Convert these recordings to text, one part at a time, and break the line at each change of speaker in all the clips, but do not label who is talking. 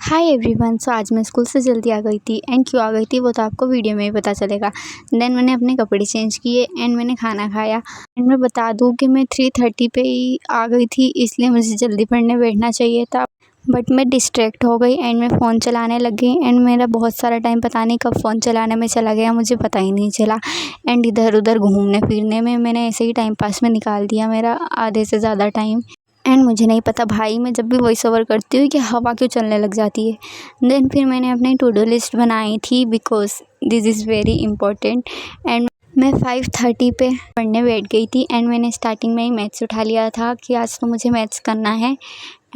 Hi everyone. सो आज मैं school से जल्दी आ गई थी एंड क्यों आ गई थी वो तो आपको वीडियो में ही पता चलेगा। देन मैंने अपने कपड़े चेंज किए एंड मैंने खाना खाया एंड मैं बता दूं कि मैं 3:30 पे ही आ गई थी, इसलिए मुझे जल्दी पढ़ने बैठना चाहिए था। बट मैं डिस्ट्रैक्ट हो गई एंड मैं फ़ोन चलाने लग गई एंड मेरा बहुत सारा टाइम पता नहीं कब फ़ोन चलाने में चला गया, मुझे पता ही नहीं चला। एंड इधर उधर घूमने फिरने में मैंने ऐसे ही टाइम पास में निकाल दिया मेरा आधे से ज़्यादा टाइम। एंड मुझे नहीं पता भाई, मैं जब भी वॉइस ओवर करती हूँ कि हवा क्यों चलने लग जाती है। देन फिर मैंने अपनी टू डू लिस्ट बनाई थी because this is very important. And मैं 5:30 पे पढ़ने बैठ गई थी एंड मैंने स्टार्टिंग में ही मैथ्स उठा लिया था कि आज तो मुझे मैथ्स करना है।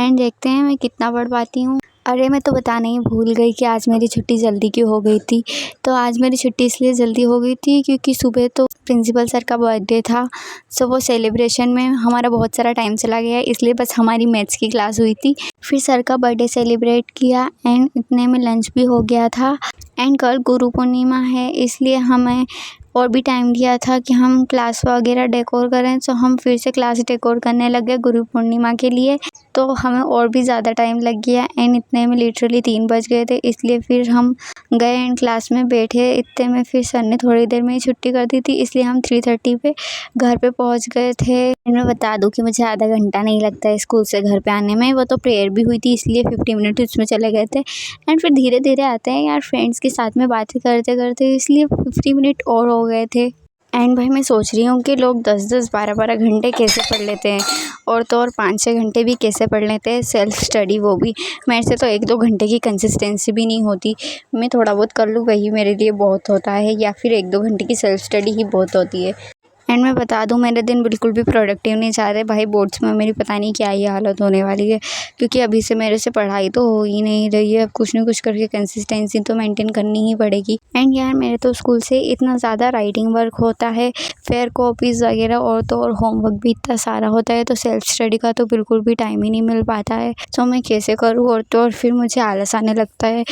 एंड देखते हैं मैं कितना पढ़ पाती हूँ। अरे मैं तो बताना ही भूल गई कि आज मेरी छुट्टी जल्दी क्यों हो गई थी। तो आज मेरी छुट्टी इसलिए जल्दी हो गई थी क्योंकि सुबह तो प्रिंसिपल सर का बर्थडे था। सो वो सेलिब्रेशन में हमारा बहुत सारा टाइम चला गया, इसलिए बस हमारी मैथ्स की क्लास हुई थी। फिर सर का बर्थडे सेलिब्रेट किया एंड इतने में लंच भी हो गया था। एंड कल गुरु पूर्णिमा है, इसलिए हमें और भी टाइम दिया था कि हम क्लास वगैरह डेकोर करें। सो हम फिर से क्लास डेकोर करने लग गए गुरु पूर्णिमा के लिए। तो हमें और भी ज़्यादा टाइम लग गया एंड इतने में लिटरली 3 बज गए थे, इसलिए फिर हम गए एंड क्लास में बैठे। इतने में फिर सर ने थोड़ी देर में ही छुट्टी कर दी थी, इसलिए हम 3:30 पे घर पे पहुंच गए थे। एंड मैं बता दूं कि मुझे आधा घंटा नहीं लगता है स्कूल से घर पे आने में, वो तो प्रेयर भी हुई थी इसलिए 50 मिनट उसमें चले गए थे। एंड फिर धीरे धीरे आते हैं यार, फ्रेंड्स के साथ में बातें करते करते, इसलिए 50 मिनट और हो गए थे। एंड भाई मैं सोच रही हूँ कि लोग 10-10 12-12 घंटे कैसे पढ़ लेते हैं, और तो और 5-6 घंटे भी कैसे पढ़ लेते हैं सेल्फ स्टडी, वो भी मेरे से तो 1-2 घंटे की कंसिस्टेंसी भी नहीं होती। मैं थोड़ा बहुत कर लूँ वही मेरे लिए बहुत होता है, या फिर 1-2 घंटे की सेल्फ स्टडी ही बहुत होती है। एंड मैं बता दूं मेरे दिन बिल्कुल भी प्रोडक्टिव नहीं जा रहे भाई। बोर्ड्स में मेरी पता नहीं क्या ही हालत होने वाली है, क्योंकि अभी से मेरे से पढ़ाई तो हो ही नहीं रही है। अब कुछ ना कुछ करके कंसिस्टेंसी तो मेंटेन करनी ही पड़ेगी। एंड यार मेरे तो स्कूल से इतना ज़्यादा राइटिंग वर्क होता है, फेयर कॉपीज़ वगैरह, और तो और होमवर्क भी इतना सारा होता है, तो सेल्फ स्टडी का तो बिल्कुल भी टाइम ही नहीं मिल पाता है। तो मैं कैसे करूँ, और तो और फिर मुझे आलस आने लगता है।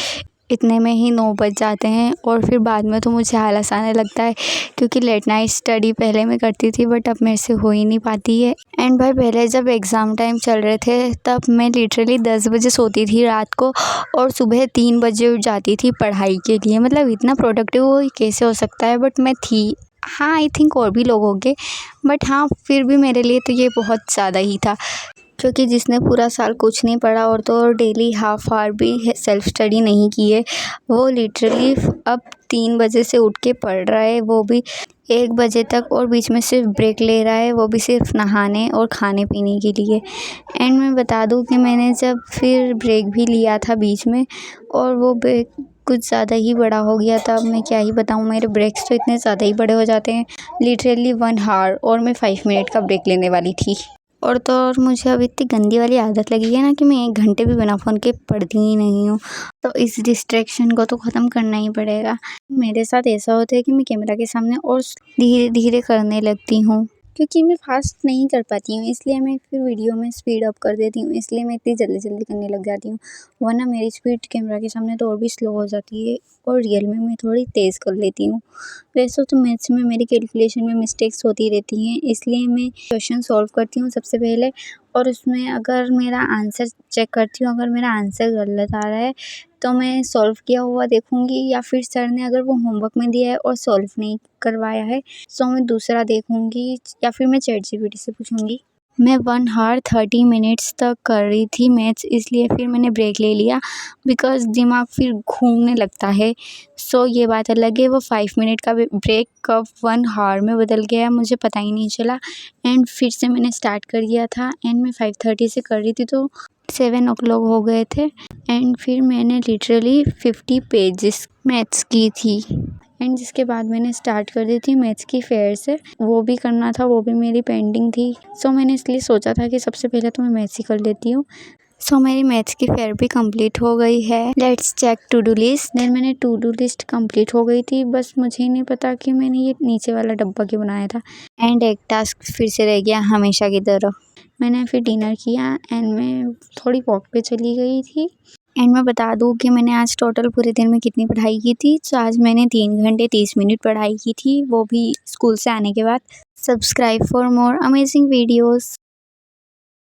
इतने में ही 9 बज जाते हैं और फिर बाद में तो मुझे आलस आने लगता है, क्योंकि लेट नाइट स्टडी पहले मैं करती थी बट अब मेरे से हो ही नहीं पाती है। एंड भाई पहले जब एग्ज़ाम टाइम चल रहे थे तब मैं लिटरली 10 बजे सोती थी रात को और सुबह 3 बजे उठ जाती थी पढ़ाई के लिए। मतलब इतना प्रोडक्टिव वो कैसे हो सकता है, बट मैं थी। हाँ आई थिंक और भी लोग होंगे, बट हाँ फिर भी मेरे लिए तो ये बहुत ज़्यादा ही था, क्योंकि जिसने पूरा साल कुछ नहीं पढ़ा और तो और डेली हाफ आवर भी सेल्फ स्टडी नहीं की है, वो लिटरली अब 3 बजे से उठ के पढ़ रहा है, वो भी 1 बजे तक, और बीच में सिर्फ ब्रेक ले रहा है, वो भी सिर्फ नहाने और खाने पीने के लिए। एंड मैं बता दूं कि मैंने जब फिर ब्रेक भी लिया था बीच में, और वो ब्रेक कुछ ज़्यादा ही बड़ा हो गया था। अब मैं क्या ही बताऊं, मेरे ब्रेक्स तो इतने ज़्यादा ही बड़े हो जाते हैं, लिटरली 1 आवर, और मैं 5 मिनट का ब्रेक लेने वाली थी। और तो और मुझे अब इतनी गंदी वाली आदत लगी है ना कि मैं 1 घंटे भी बिना फ़ोन के पढ़ती ही नहीं हूँ। तो इस डिस्ट्रैक्शन को तो ख़त्म करना ही पड़ेगा। मेरे साथ ऐसा होता है कि मैं कैमरा के सामने और धीरे धीरे करने लगती हूँ, क्योंकि मैं फास्ट नहीं कर पाती हूँ, इसलिए मैं फिर वीडियो में स्पीड अप कर देती हूँ, इसलिए मैं इतनी जल्दी जल्दी करने लग जाती हूँ। वरना मेरी स्पीड कैमरा के सामने तो और भी स्लो हो जाती है, और रियल में मैं थोड़ी तेज़ कर लेती हूँ। वैसे तो मैथ्स में मेरी कैलकुलेशन में मिस्टेक्स होती रहती हैं, इसलिए मैं क्वेश्चन सॉल्व करती हूँ सबसे पहले, और उसमें अगर मेरा आंसर चेक करती हूँ, अगर मेरा आंसर गलत आ रहा है तो मैं सॉल्व किया हुआ देखूँगी, या फिर सर ने अगर वो होमवर्क में दिया है और सॉल्व नहीं करवाया है तो मैं दूसरा देखूँगी, या फिर मैं चैट जीपीटी से पूछूँगी। मैं 1 आवर 30 मिनट्स तक कर रही थी मैथ्स, इसलिए फिर मैंने ब्रेक ले लिया, बिकॉज़ दिमाग फिर घूमने लगता है। सो ये बात अलग है, वो 5 मिनट का ब्रेक कब 1 आवर में बदल गया मुझे पता ही नहीं चला। एंड फिर से मैंने स्टार्ट कर दिया था, एंड मैं 5:30 से कर रही थी तो 7 ओ क्लॉक हो गए थे। एंड फिर मैंने लिटरली 50 पेजेस मैथ्स की थी, एंड जिसके बाद मैंने स्टार्ट कर दी थी मैथ्स की फेयर से, वो भी करना था, वो भी मेरी पेंडिंग थी। सो मैंने इसलिए सोचा था कि सबसे पहले तो मैं मैथ्स ही कर लेती हूँ। सो मेरी मैथ्स की फेयर भी कंप्लीट हो गई है। Let's check to do list. Then मैंने टू डू लिस्ट कंप्लीट हो गई थी, बस मुझे ही नहीं पता कि मैंने ये नीचे वाला डब्बा क्यों बनाया था। एंड एक टास्क फिर से रह गया हमेशा की तरह। मैंने फिर डिनर किया एंड मैं थोड़ी वॉक पे चली गई थी। एंड मैं बता दूं कि मैंने आज टोटल पूरे दिन में कितनी पढ़ाई की थी। तो आज मैंने 3 घंटे 30 मिनट पढ़ाई की थी, वो भी स्कूल से आने के बाद। Subscribe for more amazing videos.